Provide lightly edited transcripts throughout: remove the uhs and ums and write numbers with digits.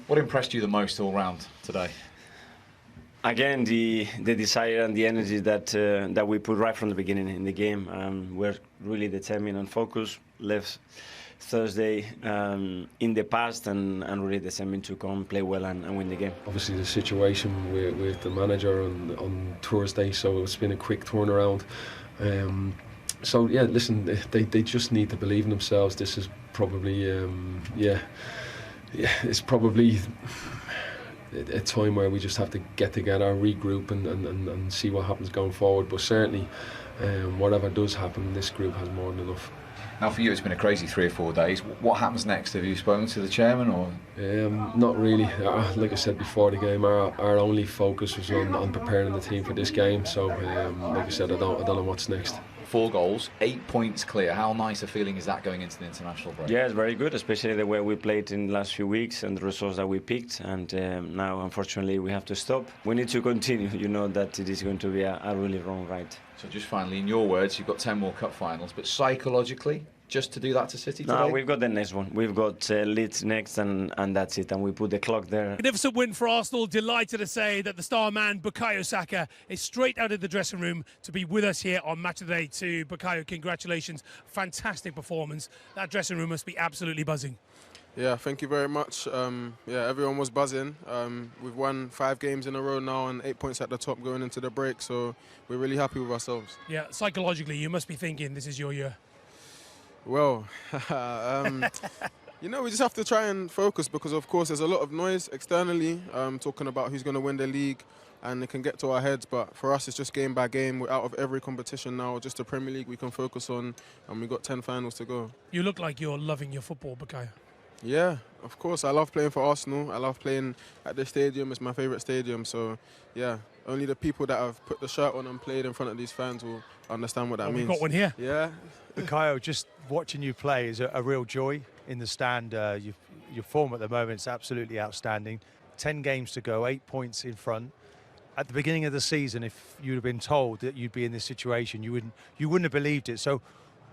What impressed you the most all round today? Again, the desire and the energy that we put right from the beginning in the game. We're really determined and focused. Left Thursday in the past and really determined to come play well and win the game. Obviously the situation with the manager on Thursday, so it's been a quick turnaround. So yeah, listen, they just need to believe in themselves. This is probably it's probably a time where we just have to get together, regroup and see what happens going forward. But certainly whatever does happen, this group has more than enough. Now for you it's been a crazy 3 or 4 days. What happens next? Have you spoken to the chairman or? Not really. Like I said before the game, our only focus was on preparing the team for this game. So like I said, I don't know what's next. 4 goals, 8 points clear. How nice a feeling is that going into the international break? Yeah, it's very good, especially the way we played in the last few weeks and the results that we picked. And now, unfortunately, we have to stop. We need to continue. You know that it is going to be a really long ride. So just finally, in your words, you've got 10 more cup finals, but psychologically, just to do that to City today? No, we've got the next one. We've got Leeds next, and that's it. And we put the clock there. Magnificent win for Arsenal. Delighted to say that the star man, Bukayo Saka, is straight out of the dressing room to be with us here on Match of the Day 2. Bukayo, congratulations. Fantastic performance. That dressing room must be absolutely buzzing. Yeah, thank you very much. Yeah, everyone was buzzing. We've won 5 games in a row now and 8 points at the top going into the break, so we're really happy with ourselves. Yeah, psychologically, you must be thinking this is your year. Well, you know, we just have to try and focus because, of course, there's a lot of noise externally talking about who's going to win the league, and it can get to our heads. But for us, it's just game by game. We're out of every competition now, just the Premier League we can focus on, and we've got 10 finals to go. You look like you're loving your football, Bukayo. Yeah, of course. I love playing for Arsenal. I love playing at the stadium. It's my favourite stadium. So, yeah, only the people that have put the shirt on and played in front of these fans will understand what that means. We've got one here. Yeah. Bukayo, just watching you play is a real joy in the stand. Your form at the moment is absolutely outstanding. 10 games to go, 8 points in front. At the beginning of the season, if you'd have been told that you'd be in this situation, you wouldn't have believed it. So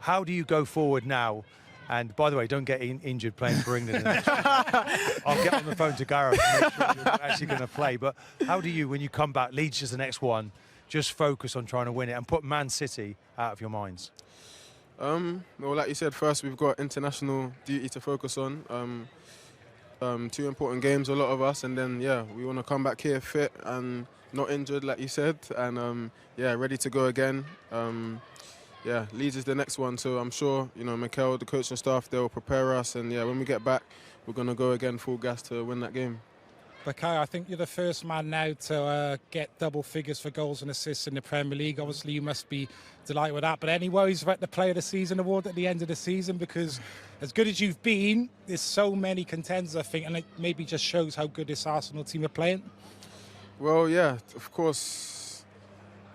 how do you go forward now? And by the way, don't get injured playing for England. I'll get on the phone to Gareth to make sure you're actually going to play. But how do you, when you come back, Leeds is the next one, just focus on trying to win it and put Man City out of your minds? Well, like you said, first we've got international duty to focus on. 2 important games, a lot of us, and then yeah, we want to come back here fit and not injured, like you said, and yeah, ready to go again. Yeah, Leeds is the next one, so I'm sure, you know, Mikel, the coach and staff, they'll prepare us, and yeah, when we get back, we're going to go again full gas to win that game. Bukayo, I think you're the first man now to get double figures for goals and assists in the Premier League. Obviously, you must be delighted with that. But any worries about the Player of the Season award at the end of the season? Because as good as you've been, there's so many contenders, I think, and it maybe just shows how good this Arsenal team are playing. Well, yeah, of course.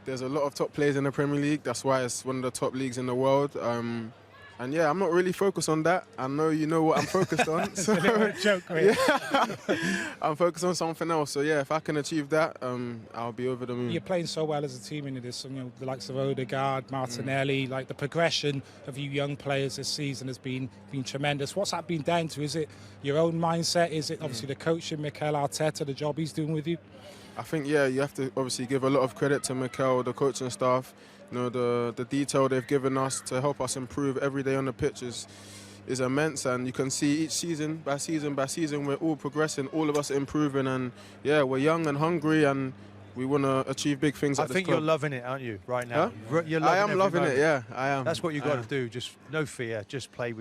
There's a lot of top players in the Premier League. That's why it's one of the top leagues in the world. And yeah, I'm not really focused on that. I know you know what I'm focused on. So, a little joke, right? Yeah. I'm focused on something else. So yeah, if I can achieve that, I'll be over the moon. You're playing so well as a team into this. You know, the likes of Odegaard, Martinelli, like the progression of you young players this season has been tremendous. What's that been down to? Is it your own mindset? Is it obviously the coaching, Mikel Arteta, the job he's doing with you? I think, yeah, you have to obviously give a lot of credit to Mikel, the coaching staff. You know, the detail they've given us to help us improve every day on the pitch is immense, and you can see each season by season we're all progressing, all of us improving, and yeah, we're young and hungry, and we want to achieve big things at this club. I think you're loving it, aren't you, right now? Huh? I am loving it, yeah, I am. That's what you've got to do, just no fear, just play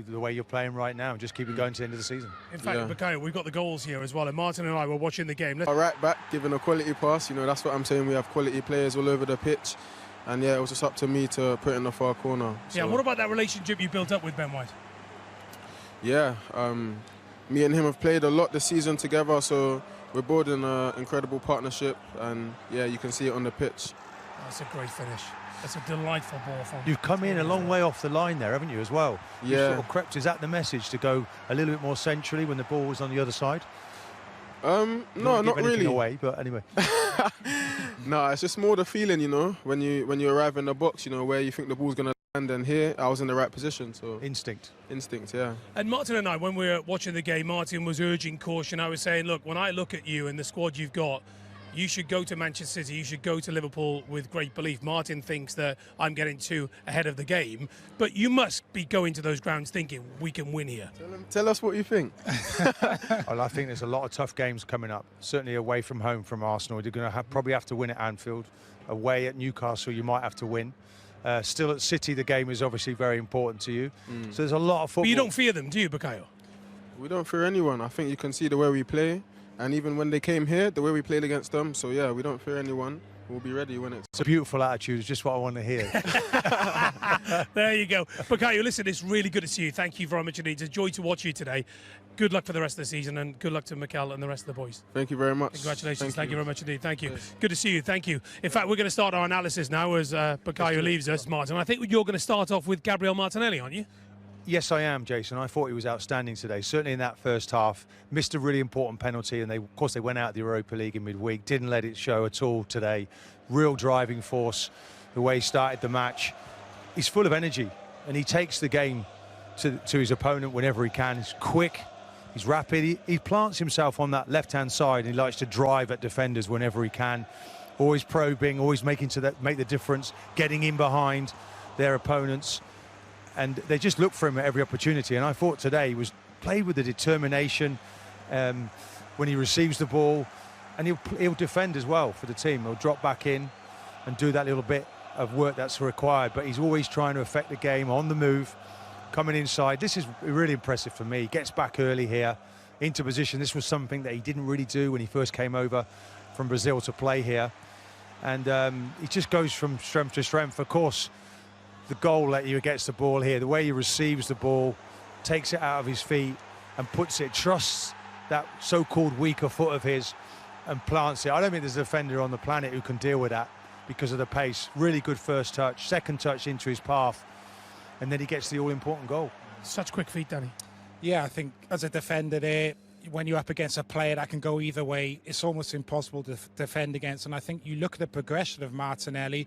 the way you're playing right now and just keep it going to the end of the season. In fact, yeah. Bukayo, we've got the goals here as well, and Martin and I were watching the game. All right, back, giving a quality pass, you know, that's what I'm saying. We have quality players all over the pitch, and yeah, it was just up to me to put it in the far corner. So. Yeah, what about that relationship you built up with Ben White? Yeah, me and him have played a lot this season together, so we're building an incredible partnership, and yeah, you can see it on the pitch. That's a great finish. That's a delightful ball from. You've come in a long way off the line there, haven't you, as well? Yeah. You sort of crept. Is that the message, to go a little bit more centrally when the ball was on the other side? No, not really. Away, but anyway. No, it's just more the feeling, you know, when you arrive in the box, you know, where you think the ball's gonna And then here, I was in the right position. So Instinct. yeah. And Martin and I, when we were watching the game, Martin was urging caution. I was saying, look, when I look at you and the squad you've got, you should go to Manchester City, you should go to Liverpool with great belief. Martin thinks that I'm getting too ahead of the game, but you must be going to those grounds thinking we can win here. Tell us what you think. Well, I think there's a lot of tough games coming up, certainly away from home from Arsenal. You're going to probably have to win at Anfield. Away at Newcastle, you might have to win. Still at City, the game is obviously very important to you. So there's a lot of football. But you don't fear them, do you, Bukayo? We don't fear anyone. I think you can see the way we play. And even when they came here, the way we played against them. So, yeah, we don't fear anyone. We'll be ready when it's... It's a beautiful attitude. It's just what I want to hear. There you go. Bukayo, listen, it's really good to see you. Thank you very much indeed. It's a joy to watch you today. Good luck for the rest of the season, and good luck to Mikel and the rest of the boys. Thank you very much. Congratulations. Thank you very much indeed. Thank you. Good to see you. Thank you. In fact, we're going to start our analysis now as Bukayo leaves us, Martin. I think you're going to start off with Gabriel Martinelli, aren't you? Yes, I am, Jason. I thought he was outstanding today, certainly in that first half. Missed a really important penalty, and of course they went out of the Europa League in midweek. Didn't let it show at all today. Real driving force, the way he started the match. He's full of energy, and he takes the game to his opponent whenever he can. He's quick, he's rapid. He plants himself on that left-hand side, and he likes to drive at defenders whenever he can. Always probing, always make the difference, getting in behind their opponents. And they just look for him at every opportunity. And I thought today he was played with the determination when he receives the ball, and he'll defend as well for the team. He'll drop back in and do that little bit of work that's required. But he's always trying to affect the game on the move, coming inside. This is really impressive for me. He gets back early here into position. This was something that he didn't really do when he first came over from Brazil to play here. And he just goes from strength to strength. Of course, the goal that he gets the ball here, the way he receives the ball, takes it out of his feet and puts it, trusts that so-called weaker foot of his and plants it. I don't think there's a defender on the planet who can deal with that because of the pace. Really good first touch, second touch into his path, and then he gets the all-important goal. Such quick feet, Danny. Yeah, I think as a defender there, when you're up against a player that can go either way, it's almost impossible to defend against. And I think you look at the progression of Martinelli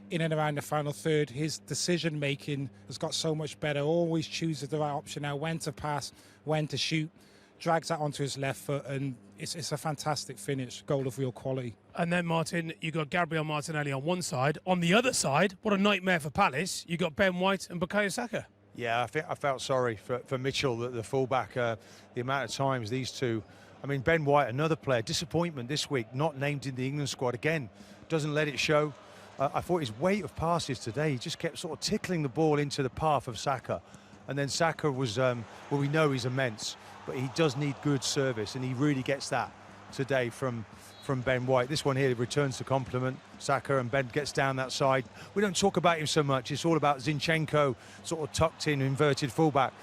in and around the final third, his decision making has got so much better. Always chooses the right option now, when to pass, when to shoot, drags that onto his left foot, and it's a fantastic finish, goal of real quality. And then, Martin, you got Gabriel Martinelli on one side. On the other side, what a nightmare for Palace, you got Ben White and Bukayo Saka. Yeah, I felt sorry for Mitchell, the fullback, the amount of times these two. I mean, Ben White, another player, disappointment this week, not named in the England squad again, doesn't let it show. I thought his weight of passes today, he just kept sort of tickling the ball into the path of Saka. And then Saka was, well, we know he's immense, but he does need good service, and he really gets that today from Ben White. This one here returns the compliment, Saka, and Ben gets down that side. We don't talk about him so much. It's all about Zinchenko, sort of tucked in, inverted fullback.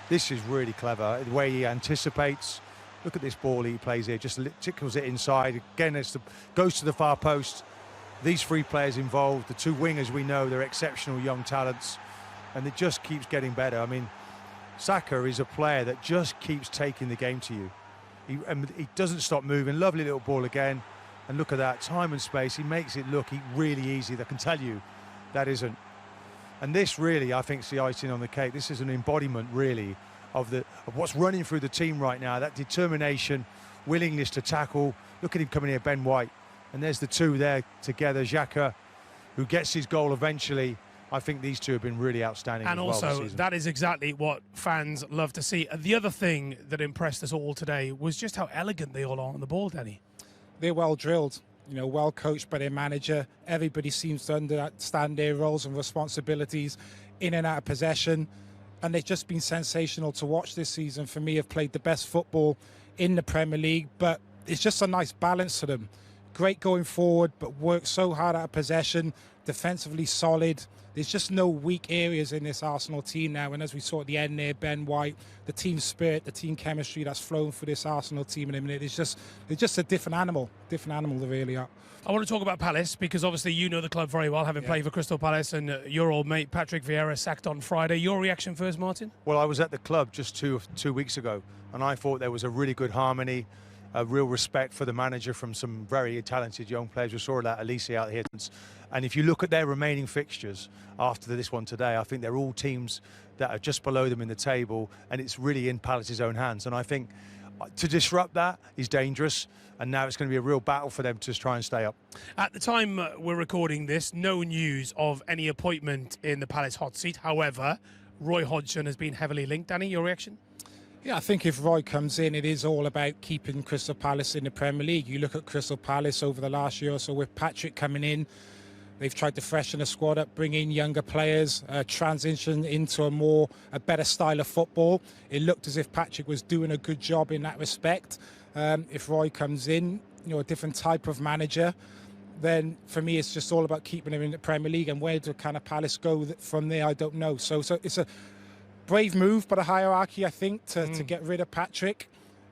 This is really clever, the way he anticipates. Look at this ball he plays here, just tickles it inside. Again, goes to the far post. These three players involved, the two wingers, we know they're exceptional young talents, and it just keeps getting better. I mean, Saka is a player that just keeps taking the game to you. He doesn't stop moving. Lovely little ball again, and look at that time and space. He makes it look really easy. I can tell you that isn't. And this really, I think, is the icing on the cake. This is an embodiment, really, of what's running through the team right now. That determination, willingness to tackle. Look at him coming here, Ben White. And there's the two there together, Xhaka, who gets his goal eventually. I think these two have been really outstanding. And as well also, this season. that is exactly what fans love to see. The other thing that impressed us all today was just how elegant they all are on the ball, Danny. They're well drilled, well coached by their manager. Everybody seems to understand their roles and responsibilities in and out of possession. And they've just been sensational to watch this season. For me, have played the best football in the Premier League, but it's just a nice balance to them. Great going forward, but work so hard out of possession, defensively solid. There's just no weak areas in this Arsenal team now. And as we saw at the end there, Ben White, the team spirit, the team chemistry that's flown for this Arsenal team in a minute. They're just a different animal they really are. I want to talk about Palace because obviously you know the club very well, having played for Crystal Palace, and your old mate Patrick Vieira sacked on Friday. Your reaction first, Martin? Well, I was at the club just two weeks ago, and I thought there was a really good harmony, a real respect for the manager from some very talented young players. We saw that Elise out here. And if you look at their remaining fixtures after this one today, I think they're all teams that are just below them in the table, and it's really in Palace's own hands. And I think to disrupt that is dangerous, and now it's going to be a real battle for them to try and stay up. At the time we're recording this, no news of any appointment in the Palace hot seat. However, Roy Hodgson has been heavily linked. Danny, your reaction? Yeah, I think if Roy comes in, it is all about keeping Crystal Palace in the Premier League. You look at Crystal Palace over the last year or so with Patrick coming in, they've tried to freshen the squad up, bring in younger players, transition into a better style of football. It looked as if Patrick was doing a good job in that respect. If Roy comes in, a different type of manager, then for me it's just all about keeping him in the Premier League. And where do kind of Palace go from there, I don't know. So it's a brave move by the hierarchy, I think, to get rid of Patrick.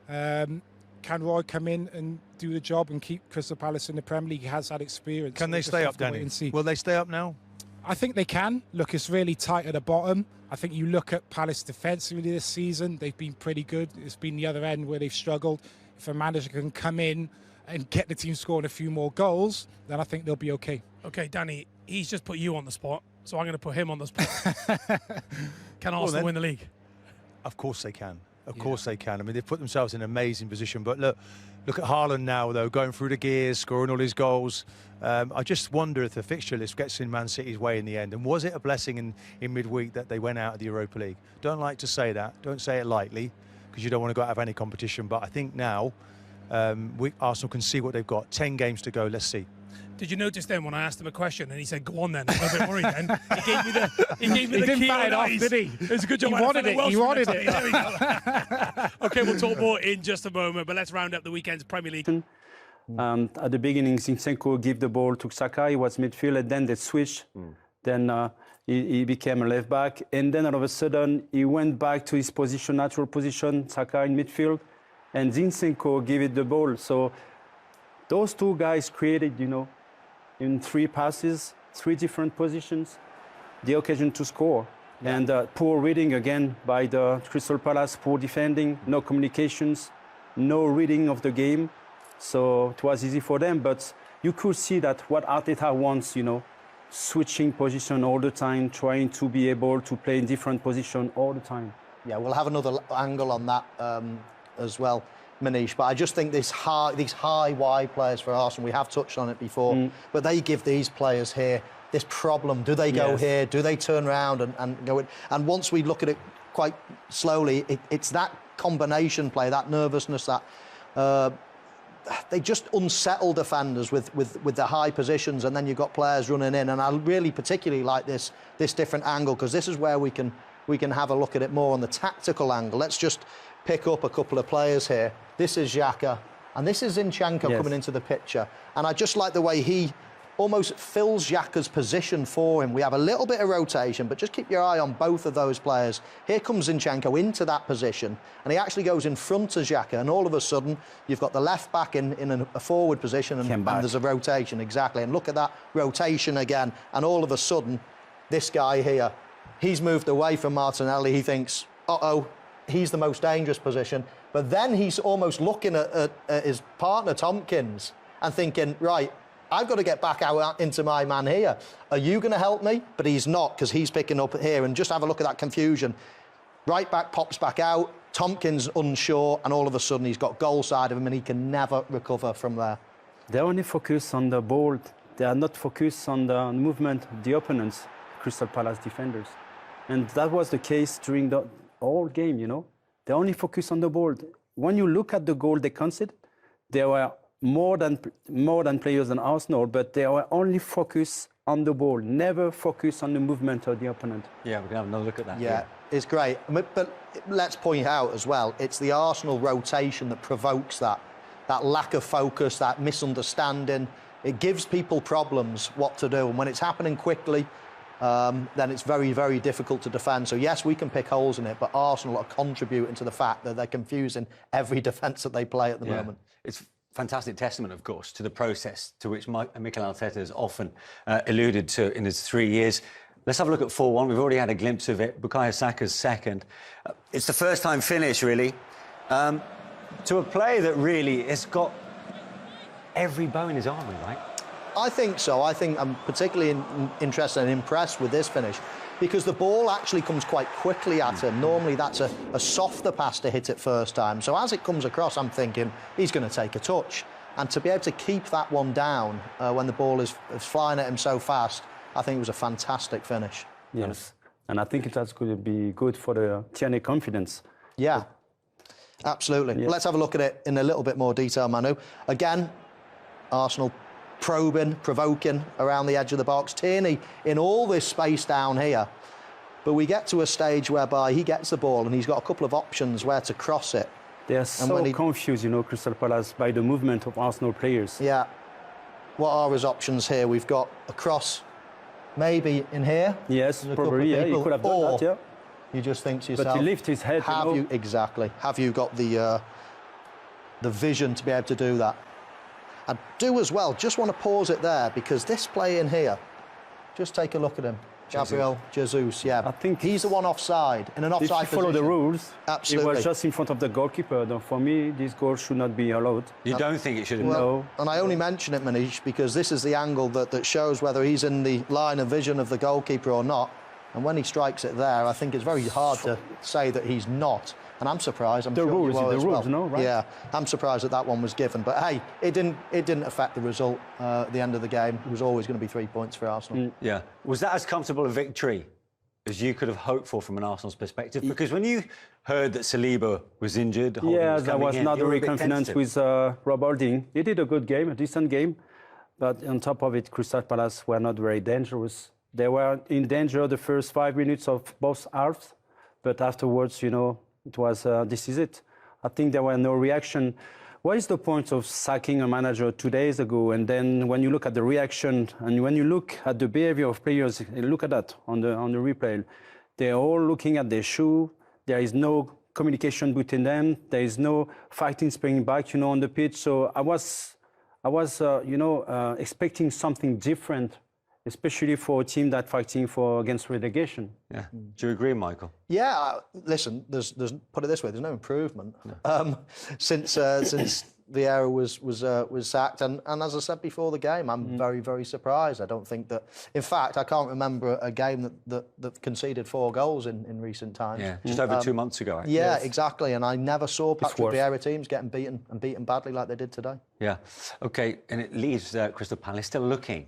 Can Roy come in and do the job and keep Crystal Palace in the Premier League? He has that experience. Can they stay up, Danny? Will they stay up now? I think they can. Look, it's really tight at the bottom. I think you look at Palace defensively this season, they've been pretty good. It's been the other end where they've struggled. If a manager can come in and get the team scoring a few more goals, then I think they'll be okay. Okay, Danny, he's just put you on the spot, so I'm going to put him on the spot. Can Arsenal win the league? Of course they can. Of course they can. I mean, they've put themselves in an amazing position. But look at Haaland now, though, going through the gears, scoring all his goals. I just wonder if the fixture list gets in Man City's way in the end. And was it a blessing in midweek that they went out of the Europa League? Don't like to say that. Don't say it lightly, because you don't want to go out of any competition. But I think now Arsenal can see what they've got. 10 games to go. Let's see. Did you notice then when I asked him a question and he said, "Go on then"? I was a bit worried then. He gave me the he didn't bat it off, did he? It was a good job. He wanted it. He wanted it. There we go. Okay, we'll talk more in just a moment, but let's round up the weekend's Premier League. At the beginning, Zinchenko gave the ball to Saka. He was midfield, and then they switched. Then he became a left back, and then all of a sudden he went back to his position, natural position, Saka in midfield, and Zinchenko gave it the ball. So those two guys created, in 3 passes, 3 different positions, the occasion to score. Yeah. And poor reading again by the Crystal Palace, poor defending, no communications, no reading of the game. So it was easy for them, but you could see that what Arteta wants, switching position all the time, trying to be able to play in different position all the time. Yeah, we'll have another angle on that as well, Manish, but I just think these high wide players for Arsenal, we have touched on it before, but they give these players here this problem. Do they go here? Do they turn around and go in? And once we look at it quite slowly, it's that combination play, that nervousness, that they just unsettle defenders with the high positions, and then you've got players running in. And I really particularly like this different angle, because this is where we can have a look at it more on the tactical angle. Let's just pick up a couple of players here. This is Xhaka, and this is Zinchenko coming into the picture. And I just like the way he almost fills Xhaka's position for him. We have a little bit of rotation, but just keep your eye on both of those players. Here comes Zinchenko into that position, and he actually goes in front of Xhaka, and all of a sudden you've got the left back in a forward position, and there's a rotation, exactly. And look at that rotation again, and all of a sudden this guy here, he's moved away from Martinelli. He thinks, uh-oh, he's the most dangerous position. But then he's almost looking at his partner, Tompkins, and thinking, right, I've got to get back out into my man here. Are you going to help me? But he's not, because he's picking up here. And just have a look at that confusion. Right back pops back out. Tompkins unsure, and all of a sudden he's got goal side of him, and he can never recover from there. They only focus on the ball. They are not focused on the movement of the opponents, Crystal Palace defenders. And that was the case during the whole game, They only focus on the ball. When you look at the goal they conceded, there were more than players than Arsenal, but they were only focused on the ball, never focus on the movement of the opponent. Yeah, we're going to have another look at that. Yeah, it's great. But let's point out as well, it's the Arsenal rotation that provokes that lack of focus, that misunderstanding. It gives people problems what to do. And when it's happening quickly, then it's very, very difficult to defend. So, yes, we can pick holes in it, but Arsenal are contributing to the fact that they're confusing every defence that they play at the moment. It's fantastic testament, of course, to the process to which Mikel Arteta has often alluded to in his 3 years. Let's have a look at 4-1. We've already had a glimpse of it. Bukayo Saka's second. It's the first-time finish, really, to a player that really has got every bow in his armour, right? I think so. I think I'm particularly interested and impressed with this finish because the ball actually comes quite quickly at him. Normally that's a softer pass to hit it first time. So as it comes across, I'm thinking he's going to take a touch. And to be able to keep that one down when the ball is flying at him so fast, I think it was a fantastic finish. Yes, and I think that's going to be good for the TNA confidence. Yeah, absolutely. Yeah. Let's have a look at it in a little bit more detail, Manu. Again, Arsenal probing, provoking around the edge of the box. Tierney in all this space down here. But we get to a stage whereby he gets the ball and he's got a couple of options where to cross it. They are so confused, you know, Crystal Palace, by the movement of Arsenal players. Yeah. What are his options here? We've got a cross maybe in here. Yes, probably, yeah, you could have done that, yeah. You just think to yourself... But he lifts his head, Exactly. Have you got the vision to be able to do that? I do as well. Just want to pause it there because this play in here, just take a look at him. Gabriel Jesus, yeah. I think he's the one offside, in an offside if you follow position. the rules, Absolutely. He was just in front of the goalkeeper. Though for me, this goal should not be allowed. You don't think it should have been? Well, and I only mention it, Manish, because this is the angle that shows whether he's in the line of vision of the goalkeeper or not. And when he strikes it there, I think it's very hard to say that he's not. And I'm surprised. I'm the sure rules, you are the as rules, well. no, right? Yeah, I'm surprised that one was given. But hey, it didn't affect the result at the end of the game. It was always going to be 3 points for Arsenal. Yeah. Was that as comfortable a victory as you could have hoped for from an Arsenal's perspective? Because when you heard that Saliba was injured, I was not very confident with Rob Holding. He did a good game, a decent game. But on top of it, Crystal Palace were not very dangerous. They were in danger the first 5 minutes of both halves. But afterwards, you know, it was, this is it. I think there were no reaction. What is the point of sacking a manager 2 days ago? And then when you look at the reaction and when you look at the behavior of players, look at that on the replay. They're all looking at their shoe. There is no communication between them. There is no fighting, spring back, you know, on the pitch. So I was expecting something different, especially for a team that's fighting against relegation. Yeah. Do you agree, Michael? Yeah. Listen, there's put it this way: there's no improvement since Vieira was sacked. And as I said before the game, I'm very, very surprised. I don't think that. In fact, I can't remember a game that conceded 4 goals in recent times. Yeah, just over 2 months ago. Actually. Yeah, exactly. And I never saw Patrick Vieira teams getting beaten badly like they did today. Yeah. Okay, and it leaves Crystal Palace still looking